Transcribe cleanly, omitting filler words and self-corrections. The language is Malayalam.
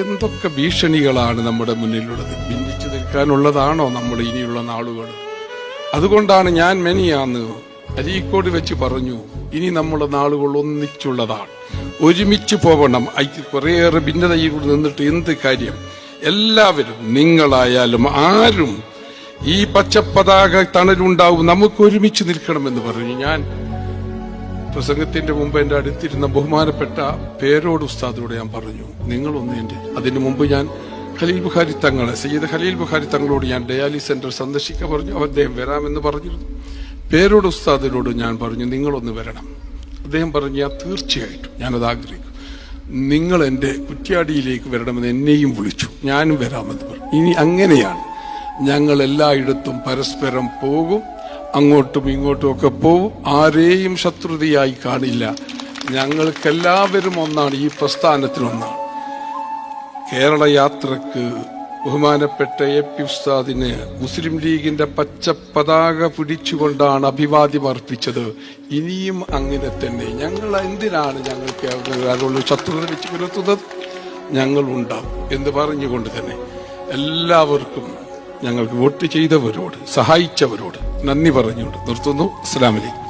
എന്തൊക്കെ ഭീഷണികളാണ് നമ്മുടെ മുന്നിലുള്ളത്. ഭിന്നിച്ചു നിൽക്കാനുള്ളതാണോ നമ്മൾ ഇനിയുള്ള നാളുകൾ? അതുകൊണ്ടാണ് ഞാൻ മെനിയാന്ന് അരീക്കോട് വെച്ച് പറഞ്ഞു, ഇനി നമ്മുടെ നാളുകൾ ഒന്നിച്ചുള്ളതാണ്, ഒരുമിച്ച് പോകണം. കുറേയേറെ ഭിന്നതയിൽ നിന്നിട്ട് എന്ത് കാര്യം? എല്ലാവരും, നിങ്ങളായാലും ആരും, ഈ പച്ചപ്പതാക തണലുണ്ടാവും, നമുക്ക് ഒരുമിച്ച് നിൽക്കണമെന്ന് പറഞ്ഞു. ഞാൻ പ്രസംഗത്തിന്റെ മുമ്പ് എന്റെ അടുത്തിരുന്ന ബഹുമാനപ്പെട്ട പേരോട് ഉസ്താദിനോട് ഞാൻ പറഞ്ഞു, നിങ്ങളൊന്ന് അതിനു മുമ്പ് ഞാൻ ഖലീൽ ബുഖാരി തങ്ങളെ, സയ്യിദ് ഖലീൽ ബുഖാരി തങ്ങളോട് ഞാൻ ഡയാലിസ് സെന്റർ സന്ദർശിക്കാൻ പറഞ്ഞു. അദ്ദേഹം വരാമെന്ന് പറഞ്ഞിരുന്നു. പേരോട് ഉസ്താദിനോട് ഞാൻ പറഞ്ഞു, നിങ്ങളൊന്ന് വരണം. അദ്ദേഹം പറഞ്ഞു, ഞാൻ തീർച്ചയായിട്ടും ഞാനത് ആഗ്രഹിക്കും, നിങ്ങൾ എൻ്റെ കുറ്റ്യാടിയിലേക്ക് വരണമെന്ന് എന്നെയും വിളിച്ചു, ഞാനും വരാമെന്ന് പറഞ്ഞു. ഇനി അങ്ങനെയാണ്, ഞങ്ങൾ എല്ലായിടത്തും പരസ്പരം പോകും, അങ്ങോട്ടും ഇങ്ങോട്ടും ഒക്കെ പോവും, ആരെയും ശത്രുതയായി കാണില്ല. ഞങ്ങൾക്കെല്ലാവരും ഒന്നാണ്, ഈ പ്രസ്ഥാനത്തിനൊന്നാണ്. കേരള യാത്രക്ക് ബഹുമാനപ്പെട്ട AP ഉസ്താദിന് മുസ്ലിം ലീഗിന്റെ പച്ച പതാക പിടിച്ചുകൊണ്ടാണ് അഭിവാദ്യം അർപ്പിച്ചത്. ഇനിയും അങ്ങനെ തന്നെ. ഞങ്ങൾ എന്തിനാണ് ഞങ്ങൾക്ക് ശത്രുത വെച്ച് പുലർത്തുന്നത്? ഞങ്ങൾ ഉണ്ടാവും എന്ന് പറഞ്ഞുകൊണ്ട് തന്നെ എല്ലാവർക്കും, ഞങ്ങൾക്ക് വോട്ട് ചെയ്തവരോട്, സഹായിച്ചവരോട് നന്ദി പറഞ്ഞുകൊണ്ട് നിർത്തുന്നു. അസ്സലാമു അലൈക്കും.